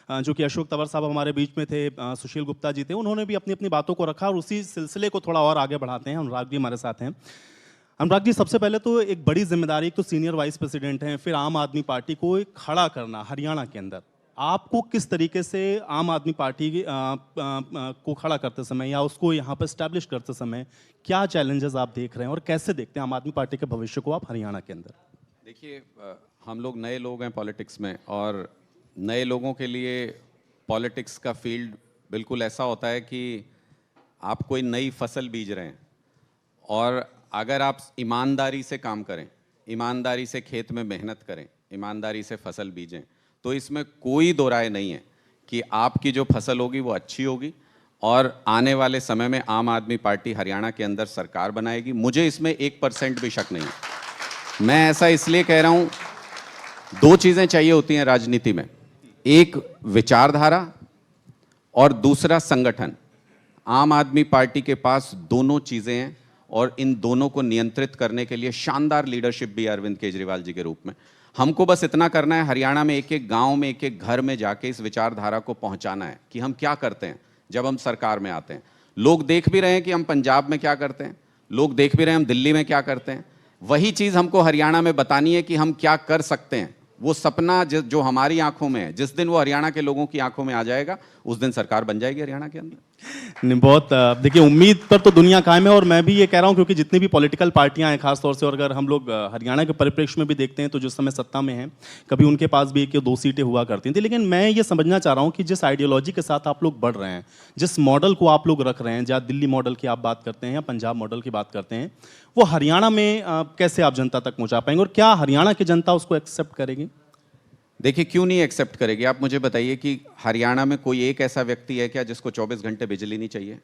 जो कि अशोक तंवर साहब हमारे बीच में थे, सुशील गुप्ता जी थे, उन्होंने भी अपनी अपनी बातों को रखा और उसी सिलसिले को थोड़ा और आगे बढ़ाते हैं। अनुराग जी हमारे साथ हैं। अनुराग जी, सबसे पहले तो एक बड़ी जिम्मेदारी, एक तो सीनियर वाइस प्रेसिडेंट हैं, फिर आम आदमी पार्टी को एक खड़ा करना हरियाणा के अंदर। आपको किस तरीके से आम आदमी पार्टी को खड़ा करते समय या उसको यहाँ पर स्टैब्लिश करते समय क्या चैलेंजेस आप देख रहे हैं और कैसे देखते हैं आम आदमी पार्टी के भविष्य को आप हरियाणा के अंदर? देखिए, हम लोग नए लोग हैं पॉलिटिक्स में, और नए लोगों के लिए पॉलिटिक्स का फील्ड बिल्कुल ऐसा होता है कि आप कोई नई फसल बीज रहे हैं, और अगर आप ईमानदारी से काम करें, ईमानदारी से खेत में मेहनत करें, ईमानदारी से फसल बीजें, तो इसमें कोई दो राय नहीं है कि आपकी जो फसल होगी वो अच्छी होगी, और आने वाले समय में आम आदमी पार्टी हरियाणा के अंदर सरकार बनाएगी। मुझे इसमें 1% भी शक नहीं है। मैं ऐसा इसलिए कह रहा हूं, दो चीजें चाहिए होती हैं राजनीति में, एक विचारधारा और दूसरा संगठन। आम आदमी पार्टी के पास दोनों चीजें हैं, और इन दोनों को नियंत्रित करने के लिए शानदार लीडरशिप भी अरविंद केजरीवाल जी के रूप में। हमको बस इतना करना है, हरियाणा में एक एक गांव में, एक एक घर में जाके इस विचारधारा को पहुंचाना है कि हम क्या करते हैं जब हम सरकार में आते हैं। लोग देख भी रहे हैं कि हम पंजाब में क्या करते हैं, लोग देख भी रहे हैं हम दिल्ली में क्या करते हैं। वही चीज़ हमको हरियाणा में बतानी है कि हम क्या कर सकते हैं। वो सपना जो हमारी आंखों में है, जिस दिन वो हरियाणा के लोगों की आंखों में आ जाएगा, उस दिन सरकार बन जाएगी हरियाणा के अंदर। नहीं, बहुत देखिए, उम्मीद पर तो दुनिया कायम है। और मैं भी ये कह रहा हूँ क्योंकि जितनी भी पॉलिटिकल पार्टियां हैं, खासतौर से, और अगर हम लोग हरियाणा के परिप्रेक्ष्य में भी देखते हैं तो जिस समय सत्ता में हैं, कभी उनके पास भी एक या दो सीटें हुआ करती थी। लेकिन मैं ये समझना चाह रहा हूँ कि जिस आइडियोलॉजी के साथ आप लोग बढ़ रहे हैं, जिस मॉडल को आप लोग रख रहे हैं, जहाँ दिल्ली मॉडल की आप बात करते हैं या पंजाब मॉडल की बात करते हैं, वो हरियाणा में कैसे आप जनता तक पहुँचा पाएंगे, और क्या हरियाणा की जनता उसको एक्सेप्ट करेगी? देखिए, क्यों नहीं एक्सेप्ट करेगी? आप मुझे बताइए कि हरियाणा में कोई एक ऐसा व्यक्ति है क्या जिसको 24 घंटे बिजली नहीं चाहिए?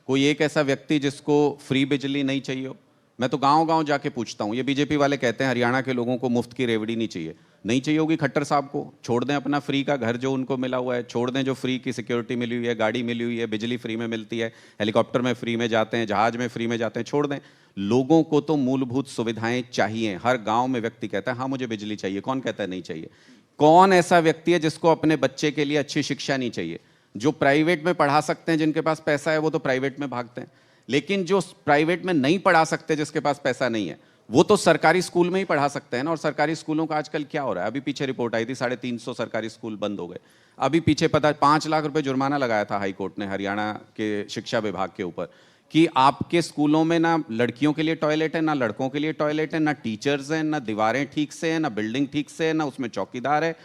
कोई एक ऐसा व्यक्ति जिसको फ्री बिजली नहीं चाहिए हो? मैं तो गांव गांव जाके पूछता हूँ। ये बीजेपी वाले कहते हैं हरियाणा के लोगों को मुफ्त की रेवड़ी नहीं चाहिए। नहीं चाहिए होगी खट्टर साहब को, छोड़ दें अपना फ्री का घर जो उनको मिला हुआ है, छोड़ दें जो फ्री की सिक्योरिटी मिली हुई है, गाड़ी मिली हुई है, बिजली फ्री में मिलती है, हेलीकॉप्टर में फ्री में जाते हैं, जहाज में फ्री में जाते हैं, छोड़ दें। लोगों को तो मूलभूत सुविधाएं चाहिए। हर गांव में व्यक्ति कहता है हाँ मुझे बिजली चाहिए। कौन कहता है नहीं चाहिए? कौन ऐसा व्यक्ति है जिसको अपने बच्चे के लिए अच्छी शिक्षा नहीं चाहिए? जो प्राइवेट में पढ़ा सकते हैं, जिनके पास पैसा है, वो तो प्राइवेट में भागते हैं। लेकिन जो प्राइवेट में नहीं पढ़ा सकते, जिसके पास पैसा नहीं है, वो तो सरकारी स्कूल में ही पढ़ा सकते हैं ना। और सरकारी स्कूलों का आजकल क्या हो रहा है? अभी पीछे रिपोर्ट आई थी 350 सरकारी स्कूल बंद हो गए। अभी पीछे पता 5 लाख रुपए जुर्माना लगाया था हाई कोर्ट ने हरियाणा के शिक्षा विभाग के ऊपर कि आपके स्कूलों में ना लड़कियों के लिए टॉयलेट है, ना लड़कों के लिए टॉयलेट है, ना टीचर्स हैं, ना दीवारें ठीक से हैं, ना बिल्डिंग ठीक से है, ना उसमें चौकीदार है।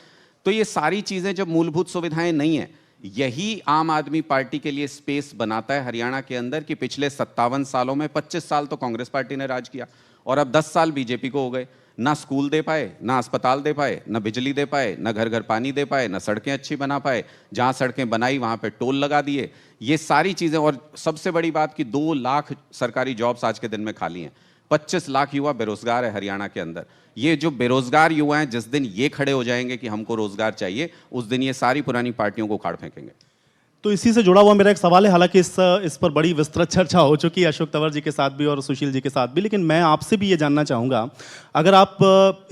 तो ये सारी चीजें जब मूलभूत सुविधाएं नहीं है, यही आम आदमी पार्टी के लिए स्पेस बनाता है हरियाणा के अंदर कि पिछले 57 सालों में 25 साल तो कांग्रेस पार्टी ने राज किया, और अब 10 साल बीजेपी को हो गए। ना स्कूल दे पाए, ना अस्पताल दे पाए, ना बिजली दे पाए, ना घर घर पानी दे पाए, ना सड़कें अच्छी बना पाए। जहां सड़कें बनाई वहां पे टोल लगा दिए। ये सारी चीजें, और सबसे बड़ी बात कि 2 लाख सरकारी जॉब्स आज के दिन में खाली हैं। 25 लाख युवा बेरोजगार है हरियाणा के अंदर। ये जो बेरोजगार युवा हैं, जिस दिन ये खड़े हो जाएंगे कि हमको रोजगार चाहिए, उस दिन ये सारी पुरानी पार्टियों को उखाड़ फेंकेंगे। तो इसी से जुड़ा हुआ मेरा एक सवाल है। हालांकि इस पर बड़ी विस्तृत चर्चा हो चुकी है अशोक तंवर जी के साथ भी और सुशील जी के साथ भी, लेकिन मैं आपसे भी ये जानना चाहूँगा, अगर आप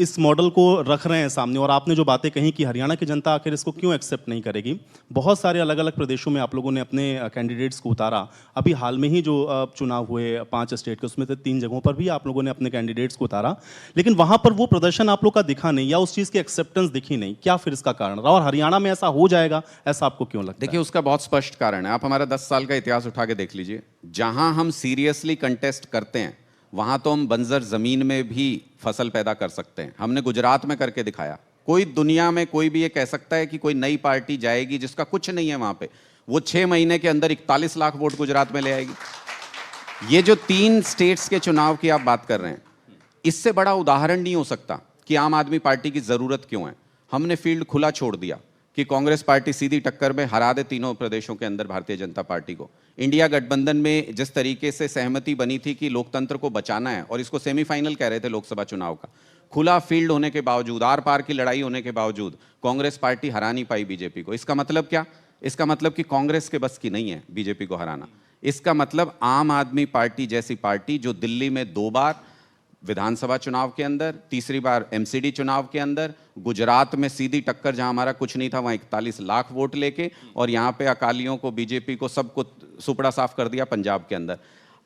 इस मॉडल को रख रहे हैं सामने और आपने जो बातें कही कि हरियाणा की जनता आखिर इसको क्यों एक्सेप्ट नहीं करेगी, बहुत सारे अलग अलग प्रदेशों में आप लोगों ने अपने कैंडिडेट्स को उतारा। अभी हाल में ही जो चुनाव हुए 5 स्टेट के, उसमें से 3 जगहों पर भी आप लोगों ने अपने कैंडिडेट्स को उतारा, लेकिन वहाँ पर वो प्रदर्शन आप लोग का दिखा नहीं या उस चीज़ की एक्सेप्टेंस दिखी नहीं। क्या फिर इसका कारण रहा, और हरियाणा में ऐसा हो जाएगा, ऐसा आपको क्यों लगता है? देखिए, उसका बहुत स्पष्ट कारण है। आप हमारा 10 साल का इतिहास उठा के देख लीजिए। जहां हम सीरियसली कंटेस्ट करते हैं, वहां तो हम बंजर जमीन में भी फसल पैदा कर सकते हैं। हमने गुजरात में करके दिखाया। कोई दुनिया में कोई भी ये कह सकता है कि कोई नई पार्टी जाएगी जिसका कुछ नहीं है वहां पे, वो 6 महीने के अंदर 41 लाख वोट गुजरात में ले आएगी। ये जो 3 स्टेट्स के चुनाव की आप बात कर रहे हैं, इससे बड़ा उदाहरण नहीं हो सकता कि आम आदमी पार्टी की जरूरत क्यों है। हमने फील्ड खुला छोड़ दिया कि कांग्रेस पार्टी सीधी टक्कर में हरा दे तीनों प्रदेशों के अंदर भारतीय जनता पार्टी को। इंडिया गठबंधन में जिस तरीके से सहमति बनी थी कि लोकतंत्र को बचाना है, और इसको सेमीफाइनल कह रहे थे लोकसभा चुनाव का, खुला फील्ड होने के बावजूद, आर पार की लड़ाई होने के बावजूद कांग्रेस पार्टी हरा नहीं पाई बीजेपी को। इसका मतलब क्या? इसका मतलब कि कांग्रेस के बस की नहीं है बीजेपी को हराना। इसका मतलब आम आदमी पार्टी जैसी पार्टी जो दिल्ली में 2 बार विधानसभा चुनाव के अंदर, तीसरी बार एमसीडी चुनाव के अंदर, गुजरात में सीधी टक्कर जहां हमारा कुछ नहीं था वहां 41 लाख वोट लेके, और यहां पे अकालियों को, बीजेपी को, सबको सुपड़ा साफ कर दिया पंजाब के अंदर।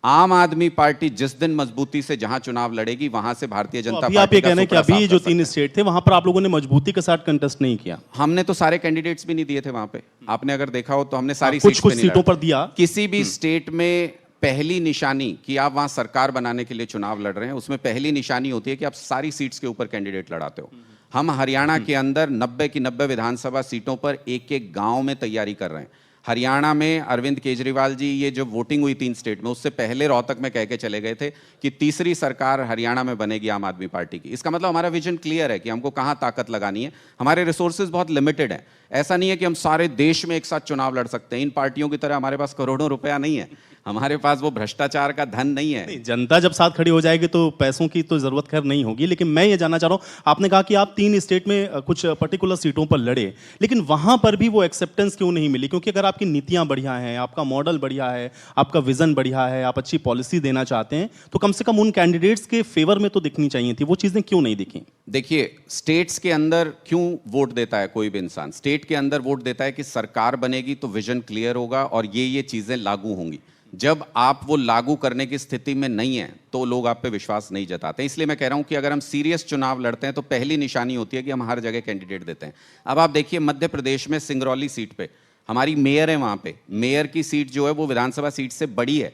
आम आदमी पार्टी जिस दिन मजबूती से जहां चुनाव लड़ेगी वहां से भारतीय जनता अभी पार्टी आप ये का कह रहे हैं कि सुपड़ा अभी साफ जो कर 3 स्टेट थे वहां पर आप लोगों ने मजबूती के साथ कंटेस्ट नहीं किया। हमने तो सारे कैंडिडेट्स भी नहीं दिए थे वहां पे, आपने अगर देखा हो तो हमने सारी कुछ सीट्स पे कुछ नहीं सीटों लड़ा। पर दिया। किसी भी स्टेट में पहली निशानी कि आप वहां सरकार बनाने के लिए चुनाव लड़ रहे हैं, उसमें पहली निशानी होती है कि आप सारी सीट्स के ऊपर कैंडिडेट लड़ाते हो। हम हरियाणा के अंदर 90 की 90 विधानसभा सीटों पर एक एक गांव में तैयारी कर रहे हैं। हरियाणा में अरविंद केजरीवाल जी ये जो वोटिंग हुई 3 स्टेट में, उससे पहले रोहतक में कह के चले गए थे कि तीसरी सरकार हरियाणा में बनेगी आम आदमी पार्टी की। इसका मतलब हमारा विजन क्लियर है कि हमको कहां ताकत लगानी है। हमारे रिसोर्सेज बहुत लिमिटेड हैं। ऐसा नहीं है कि हम सारे देश में एक साथ चुनाव लड़ सकते हैं। इन पार्टियों की तरह हमारे पास करोड़ों रुपया नहीं है, हमारे पास वो भ्रष्टाचार का धन नहीं है। नहीं, जनता जब साथ खड़ी हो जाएगी तो पैसों की तो जरूरत खैर नहीं होगी। लेकिन मैं ये जानना चाह रहा हूं, आपने कहा कि आप 3 स्टेट में कुछ पर्टिकुलर सीटों पर लड़े, लेकिन वहां पर भी वो एक्सेप्टेंस क्यों नहीं मिली? क्योंकि अगर आपकी नीतियां बढ़िया हैं, आपका मॉडल बढ़िया है, आपका विजन बढ़िया है, आप अच्छी पॉलिसी देना चाहते हैं, तो कम से कम उन कैंडिडेट्स के फेवर में तो दिखनी चाहिए थी। वो चीजें क्यों नहीं दिखी? देखिए, स्टेट्स के अंदर क्यों वोट देता है कोई भी इंसान? स्टेट के अंदर वोट देता है कि सरकार बनेगी तो विजन क्लियर होगा और ये चीजें लागू होंगी। जब आप वो लागू करने की स्थिति में नहीं है तो लोग आप पे विश्वास नहीं जताते। इसलिए मैं कह रहा हूं कि अगर हम सीरियस चुनाव लड़ते हैं तो पहली निशानी होती है कि हम हर जगह कैंडिडेट देते हैं। अब आप देखिए, मध्य प्रदेश में सिंगरौली सीट पे हमारी मेयर है, वहां पे मेयर की सीट जो है वो विधानसभा सीट से बड़ी है।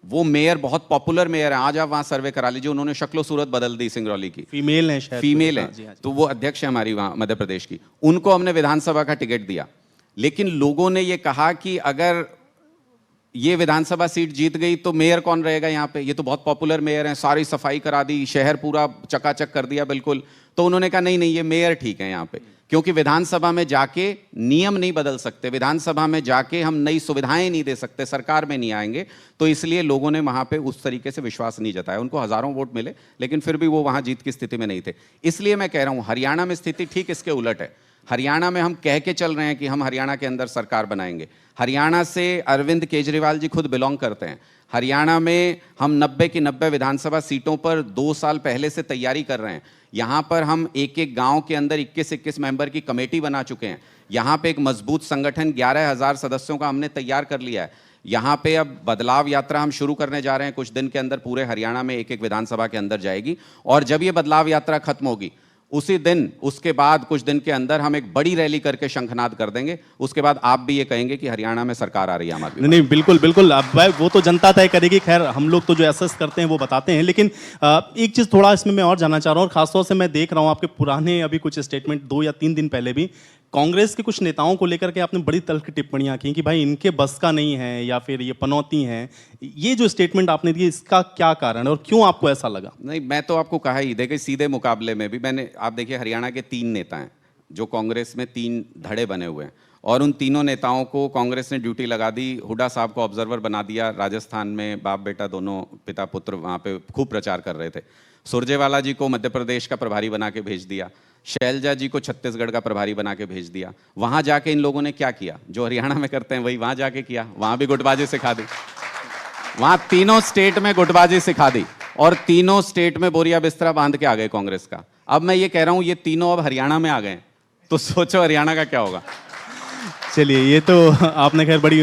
वो मेयर बहुत पॉपुलर मेयर है, आज आप वहां सर्वे करा लीजिए, उन्होंने शक्लो सूरत बदल दी सिंगरौली की। फीमेल है शायद, फीमेल है, हाँ जी, हाँ जी। तो वो अध्यक्ष है हमारी वहां मध्य प्रदेश की। उनको हमने विधानसभा का टिकट दिया, लेकिन लोगों ने ये कहा कि अगर ये विधानसभा सीट जीत गई तो मेयर कौन रहेगा यहाँ पे? ये तो बहुत पॉपुलर मेयर हैं, सारी सफाई करा दी, शहर पूरा चकाचक कर दिया बिल्कुल। तो उन्होंने कहा नहीं नहीं, ये मेयर ठीक है यहाँ पे, क्योंकि विधानसभा में जाके नियम नहीं बदल सकते, विधानसभा में जाके हम नई सुविधाएं नहीं दे सकते, सरकार में नहीं आएंगे। तो इसलिए लोगों ने वहां पे उस तरीके से विश्वास नहीं जताया। उनको हजारों वोट मिले, लेकिन फिर भी वो वहां जीत की स्थिति में नहीं थे। इसलिए मैं कह रहा हूं, हरियाणा में स्थिति ठीक इसके उलट है। हरियाणा में हम कह के चल रहे हैं कि हम हरियाणा के अंदर सरकार बनाएंगे। हरियाणा से अरविंद केजरीवाल जी खुद बिलोंग करते हैं। हरियाणा में हम 90 की 90 विधानसभा सीटों पर 2 साल पहले से तैयारी कर रहे हैं। यहाँ पर हम एक एक गांव के अंदर 21-21 मेंबर की कमेटी बना चुके हैं। यहाँ पे एक मजबूत संगठन 11,000 सदस्यों का हमने तैयार कर लिया है। यहाँ पे अब बदलाव यात्रा हम शुरू करने जा रहे हैं, कुछ दिन के अंदर पूरे हरियाणा में एक एक विधानसभा के अंदर जाएगी। और जब ये बदलाव यात्रा खत्म होगी, उसी दिन, उसके बाद कुछ दिन के अंदर हम एक बड़ी रैली करके शंखनाद कर देंगे। उसके बाद आप भी ये कहेंगे कि हरियाणा में सरकार आ रही है आम आदमी। नहीं, बिल्कुल बिल्कुल, अब वो तो जनता तय करेगी। खैर, हम लोग तो जो एसेस करते हैं वो बताते हैं। लेकिन एक चीज़ थोड़ा इसमें मैं और जानना चाह रहा हूँ, और खासतौर से मैं देख रहा हूँ आपके पुराने अभी कुछ स्टेटमेंट 2 या 3 दिन पहले भी कांग्रेस के कुछ नेताओं को लेकर के आपने बड़ी तल्ख टिप्पणियां की कि भाई इनके बस का नहीं है, या फिर ये पनौती हैं। ये जो स्टेटमेंट आपने दिए, इसका क्या कारण है और क्यों आपको ऐसा लगा? नहीं, मैं तो आपको कहा ही, देखिए सीधे मुकाबले में भी मैंने, आप देखिए हरियाणा के 3 नेता हैं जो कांग्रेस में 3 धड़े बने हुए हैं, और उन तीनों नेताओं को कांग्रेस ने ड्यूटी लगा दी। हुड्डा साहब को ऑब्जर्वर बना दिया। राजस्थान में बाप बेटा दोनों, पिता पुत्र वहाँ पे खूब प्रचार कर रहे थे। सुरजेवाला जी को मध्य प्रदेश का प्रभारी बना के भेज दिया। शैलजा जी को छत्तीसगढ़ का प्रभारी बना के भेज दिया। वहाँ जाके इन लोगों ने क्या किया? जो हरियाणा में करते हैं वही वहाँ जाके किया। वहाँ भी गुटबाजी सिखा दी, वहाँ तीनों स्टेट में गुटबाजी सिखा दी, और तीनों स्टेट में बोरिया बिस्तरा बांध के आ गए कांग्रेस का। अब मैं ये कह रहा हूँ, ये तीनों अब हरियाणा में आ गए, तो सोचो हरियाणा का क्या होगा। चलिए, ये तो आपने खैर बड़ी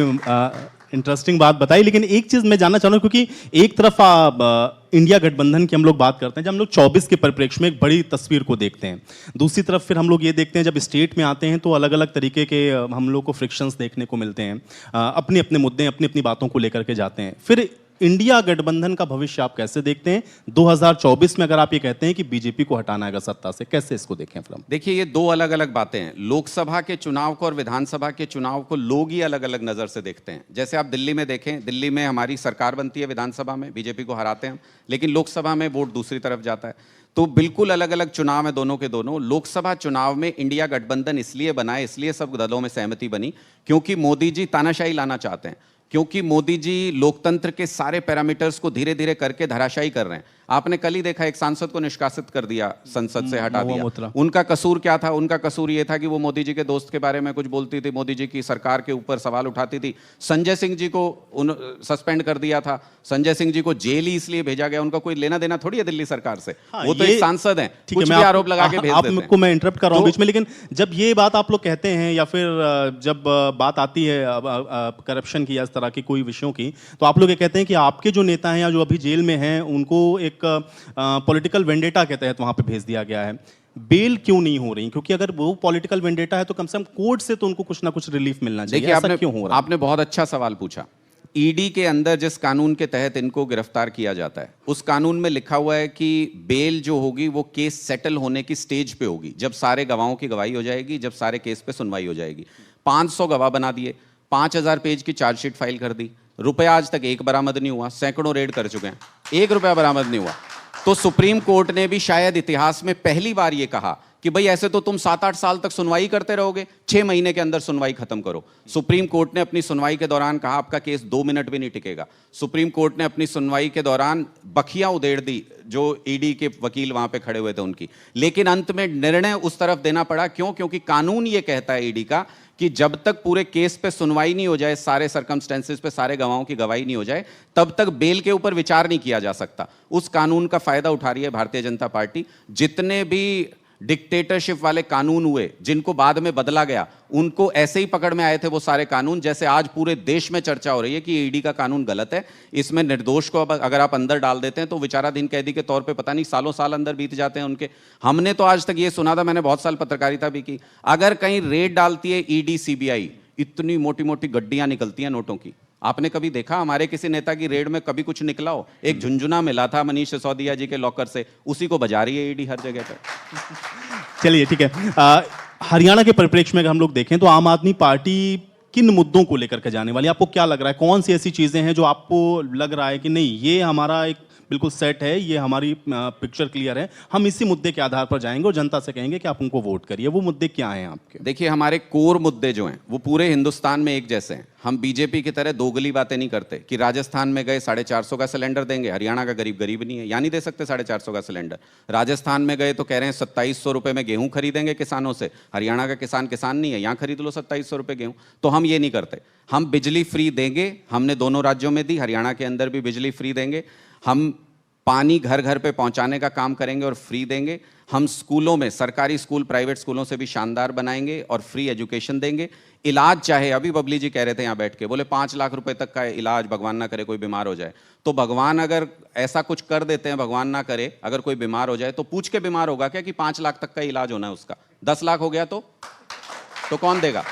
इंटरेस्टिंग बात बताई। लेकिन एक चीज मैं जानना चाह रहा हूँ, क्योंकि एक तरफ इंडिया गठबंधन की हम लोग बात करते हैं, जब हम लोग 24 के परिप्रेक्ष्य में एक बड़ी तस्वीर को देखते हैं। दूसरी तरफ फिर हम लोग ये देखते हैं, जब स्टेट में आते हैं तो अलग अलग तरीके के हम लोग को फ्रिक्शंस देखने को मिलते हैं। अपने अपने मुद्दे, अपनी अपनी बातों को लेकर के जाते हैं। फिर इंडिया गठबंधन का भविष्य आप कैसे देखते हैं 2024 में? अगर आप ये कहते हैं कि बीजेपी को हटाना है सत्ता से, कैसे इसको देखें फिल्म? देखिए, ये 2 अलग अलग बातें हैं। लोकसभा के चुनाव को और विधानसभा के चुनाव को लोग ही अलग अलग नजर से देखते हैं। जैसे आप दिल्ली में देखें, दिल्ली में हमारी सरकार बनती है, विधानसभा में बीजेपी को हराते हैं, लेकिन लोकसभा में वोट दूसरी तरफ जाता है। तो बिल्कुल अलग अलग चुनाव है दोनों के दोनों। लोकसभा चुनाव में इंडिया गठबंधन इसलिए बना है, इसलिए सब दलों में सहमति बनी, क्योंकि मोदी जी तानाशाही लाना चाहते हैं। क्योंकि मोदी जी लोकतंत्र के सारे पैरामीटर्स को धीरे धीरे करके धराशायी कर रहे हैं। आपने कल ही देखा एक सांसद को निष्कासित कर दिया, संसद से हटा महुआ दिया। मोइत्रा। उनका कसूर क्या था? उनका कसूर ये था कि वो मोदी जी के दोस्त के बारे में कुछ बोलती थी, मोदी जी की सरकार के ऊपर सवाल उठाती थी। संजय सिंह जी को सस्पेंड कर दिया था। संजय सिंह जी को जेल ही इसलिए भेजा गया, उनका कोई लेना देना थोड़ी है दिल्ली सरकार से। हाँ, वो तो ये एक सांसद हैं, ठीक है, कुछ मैं भी आप- आरोप लगा के भेज देते हैं। आपको मैं इंटरप्ट कर रहा हूँ तो- बीच में, लेकिन जब ये बात आप लोग कहते हैं या फिर जब बात आती है करप्शन की या इस तरह की कोई विषयों की, तो आप लोग ये कहते हैं कि आपके जो नेता हैं या जो अभी जेल में हैं उनको एक पॉलिटिकल वेंडेटा के तहत वहां पे भेज दिया गया है। बेल क्यों नहीं हो रही? क्योंकि अगर वो पॉलिटिकल वेंडेटा है तो कम से कम कोर्ट से तो उनको कुछ ना कुछ रिलीफ मिलना चाहिए। देखिए, ऐसा क्यों हो रहा है? आपने बहुत अच्छा सवाल पूछा। ईडी के अंदर जिस कानून के तहत इनको गिरफ्तार किया जाता है, उस कानून में लिखा हुआ है कि बेल जो होगी वो केस सेटल होने की स्टेज पे होगी, जब सारे गवाहों की गवाही हो जाएगी, जब सारे केस पे सुनवाई हो जाएगी। 500 गवाह बना दिए, 5000 पेज की चार्जशीट फाइल कर दी, रुपया आज तक एक बरामद नहीं हुआ, सैकड़ों रेड कर चुके हैं, 1 रुपया बरामद नहीं हुआ। तो सुप्रीम कोर्ट ने भी शायद इतिहास में पहली बार ये कहा कि भाई ऐसे तो तुम 7-8 साल तक सुनवाई करते रहोगे, 6 महीने के अंदर सुनवाई खत्म करो। सुप्रीम कोर्ट ने अपनी सुनवाई के दौरान कहा आपका केस 2 मिनट भी नहीं टिकेगा। सुप्रीम कोर्ट ने अपनी सुनवाई के दौरान बखियां उधेड़ दी जो ईडी के वकील वहां पे खड़े हुए थे उनकी, लेकिन अंत में निर्णय उस तरफ देना पड़ा। क्यों? क्योंकि कानून ये कहता है ईडी का कि जब तक पूरे केस पे सुनवाई नहीं हो जाए, सारे सर्कमस्टेंसेस पे सारे गवाहों की गवाही नहीं हो जाए, तब तक बेल के ऊपर विचार नहीं किया जा सकता। उस कानून का फायदा उठा रही है भारतीय जनता पार्टी। जितने भी डिक्टेटरशिप वाले कानून हुए जिनको बाद में बदला गया, उनको ऐसे ही पकड़ में आए थे वो सारे कानून, जैसे आज पूरे देश में चर्चा हो रही है कि ईडी का कानून गलत है, इसमें निर्दोष को अगर आप अंदर डाल देते हैं तो विचाराधीन कैदी के तौर पे पता नहीं सालों साल अंदर बीत जाते हैं उनके। हमने तो आज तक ये सुना था, मैंने बहुत साल पत्रकारिता भी की, अगर कहीं रेड डालती है ईडी सीबीआई, इतनी मोटी मोटी गड्डियां निकलती हैं नोटों की। आपने कभी देखा हमारे किसी नेता की रेड में कभी कुछ निकला हो? एक झुंझुना मिला था मनीष सिसोदिया जी के लॉकर से, उसी को बजा रही है ईडी हर जगह पर। चलिए ठीक है। हरियाणा के परिप्रेक्ष्य में अगर हम लोग देखें तो आम आदमी पार्टी किन मुद्दों को लेकर के जाने वाली, आपको क्या लग रहा है? कौन सी ऐसी चीजें हैं जो आपको लग रहा है कि नहीं, ये हमारा एक बिल्कुल सेट है, ये हमारी पिक्चर क्लियर है, हम इसी मुद्दे के आधार पर जाएंगे और जनता से कहेंगे कि आप उनको वोट करिए? वो मुद्दे क्या हैं आपके? देखिए, हमारे कोर मुद्दे जो हैं वो पूरे हिंदुस्तान में एक जैसे हैं। हम बीजेपी की तरह दोगली बातें नहीं करते कि राजस्थान में गए 450 का सिलेंडर देंगे, हरियाणा का गरीब गरीब नहीं है, या नहीं दे सकते 450 का सिलेंडर। राजस्थान में गए तो कह रहे हैं 2700 रुपये में गेहूं खरीदेंगे किसानों से, हरियाणा का किसान नहीं है, यहाँ खरीद लो 2700 रुपये गेहूं। तो हम ये नहीं करते। हम बिजली फ्री देंगे, हमने दोनों राज्यों में दी, हरियाणा के अंदर भी बिजली फ्री देंगे। हम पानी घर घर पे पहुंचाने का काम करेंगे और फ्री देंगे। हम स्कूलों में, सरकारी स्कूल प्राइवेट स्कूलों से भी शानदार बनाएंगे और फ्री एजुकेशन देंगे। इलाज चाहे, अभी बबली जी कह रहे थे यहाँ बैठ के, बोले 5 लाख रुपए तक का इलाज, भगवान ना करे कोई बीमार हो जाए, तो भगवान अगर ऐसा कुछ कर देते हैं, भगवान ना करे अगर कोई बीमार हो जाए तो पूछ के बीमार होगा क्या कि 5 लाख तक का इलाज होना है उसका? 10 लाख हो गया तो कौन देगा?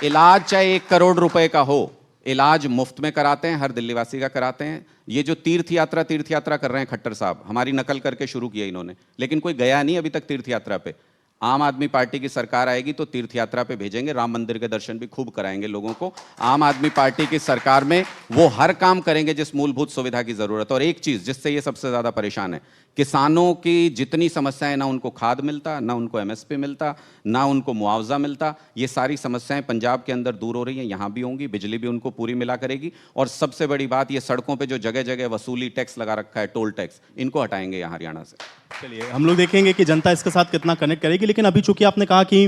इलाज चाहे 1 करोड़ रुपए का हो, इलाज मुफ्त में कराते हैं, हर दिल्लीवासी का कराते हैं। ये जो तीर्थ यात्रा कर रहे हैं खट्टर साहब, हमारी नकल करके शुरू किया इन्होंने, लेकिन कोई गया नहीं अभी तक तीर्थ यात्रा पे। आम आदमी पार्टी की सरकार आएगी तो तीर्थ यात्रा पे भेजेंगे, राम मंदिर के दर्शन भी खूब कराएंगे लोगों को। आम आदमी पार्टी की सरकार में वो हर काम करेंगे जिस मूलभूत सुविधा की जरूरत है। और एक चीज जिससे ये सबसे ज्यादा परेशान है, किसानों की जितनी समस्याएं, ना उनको खाद मिलता, ना उनको एमएसपी मिलता, ना उनको मुआवजा मिलता, ये सारी समस्याएं पंजाब के अंदर दूर हो रही हैं, यहाँ भी होंगी। बिजली भी उनको पूरी मिला करेगी। और सबसे बड़ी बात, ये सड़कों पे जो जगह जगह वसूली टैक्स लगा रखा है, टोल टैक्स, इनको हटाएंगे यहाँ हरियाणा से। चलिए, हम लोग देखेंगे कि जनता इसके साथ कितना कनेक्ट करेगी। लेकिन अभी चूंकि आपने कहा कि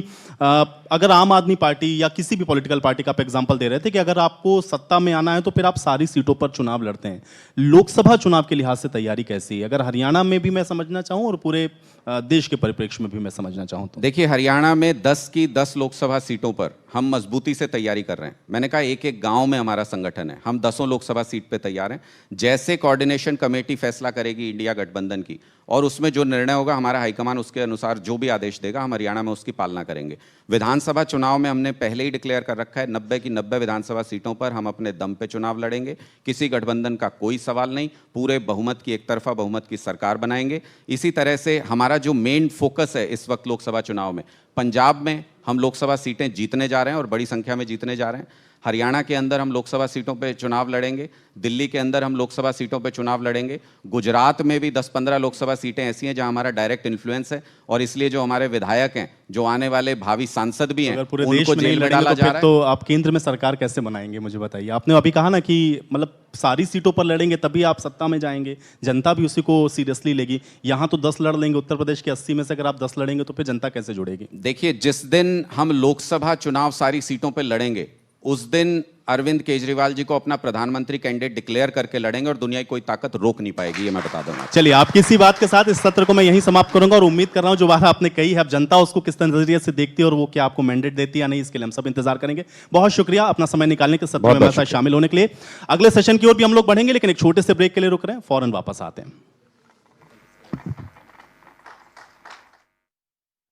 अगर आम आदमी पार्टी या किसी भी पॉलिटिकल पार्टी का आप एग्जांपल दे रहे थे कि अगर आपको सत्ता में आना है तो फिर आप सारी सीटों पर चुनाव लड़ते हैं, लोकसभा चुनाव के लिहाज से तैयारी कैसी है? अगर हरियाणा में भी मैं समझना चाहूँ और पूरे देश के परिप्रेक्ष्य में भी मैं समझना चाहूँ तो देखिए, हरियाणा में 10 की 10 लोकसभा सीटों पर हम मजबूती से तैयारी कर रहे हैं। मैंने कहा एक एक गांव में हमारा संगठन है, हम 10 लोकसभा सीट पे तैयार हैं। जैसे कोऑर्डिनेशन कमेटी फैसला करेगी इंडिया गठबंधन की, और उसमें जो निर्णय होगा, हमारा हाईकमान उसके अनुसार जो भी आदेश देगा, हम हरियाणा में उसकी पालना करेंगे। विधानसभा चुनाव में हमने पहले ही डिक्लेयर कर रखा है, 90 की 90 विधानसभा सीटों पर हम अपने दम पे चुनाव लड़ेंगे। किसी गठबंधन का कोई सवाल नहीं, पूरे बहुमत की, एक तरफा बहुमत की सरकार बनाएंगे। इसी तरह से हमारा जो मेन फोकस है इस वक्त लोकसभा चुनाव में, पंजाब में हम लोकसभा सीटें जीतने जा रहे हैं और बड़ी संख्या में जीतने जा रहे हैं। हरियाणा के अंदर हम लोकसभा सीटों पे चुनाव लड़ेंगे, दिल्ली के अंदर हम लोकसभा सीटों पे चुनाव लड़ेंगे, गुजरात में भी 10-15 लोकसभा सीटें ऐसी हैं जहां हमारा डायरेक्ट इन्फ्लुएंस है, और इसलिए जो हमारे विधायक हैं, जो आने वाले भावी सांसद भी हैं, अगर पूरे देश उनको में नहीं जेल में लड़ेंगे डाला तो जा फिर रहा है। तो आप केंद्र में सरकार कैसे बनाएंगे, मुझे बताइए। आपने अभी कहा ना कि मतलब सारी सीटों पर लड़ेंगे तभी आप सत्ता में जाएंगे, जनता भी उसी को सीरियसली लेगी। यहाँ तो 10 लड़ लेंगे, उत्तर प्रदेश के 80 में से अगर आप 10 लड़ेंगे तो फिर जनता कैसे जुड़ेगी? देखिए, जिस दिन हम लोकसभा चुनाव सारी सीटों पर लड़ेंगे, उस दिन अरविंद केजरीवाल जी को अपना प्रधानमंत्री कैंडिडेट डिक्लेयर करके लड़ेंगे और दुनिया की कोई ताकत रोक नहीं पाएगी, ये मैं बता दूंगा। चलिए, आपकी इसी बात के साथ इस सत्र को मैं यहीं समाप्त करूंगा और उम्मीद कर रहा हूं जो बात आपने कही है, अब जनता उसको किस नजरिए से देखती है और वो क्या आपको मैंडेट देती है या नहीं, इसके लिए हम सब इंतजार करेंगे। बहुत शुक्रिया अपना समय निकालने के, सत्र में हमारे साथ शामिल होने के लिए। अगले सेशन की ओर भी हम लोग बढ़ेंगे, लेकिन एक छोटे से ब्रेक के लिए रुक रहे हैं, फौरन वापस आते हैं।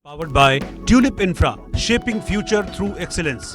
Powered by Tulip Infra, shaping future through excellence.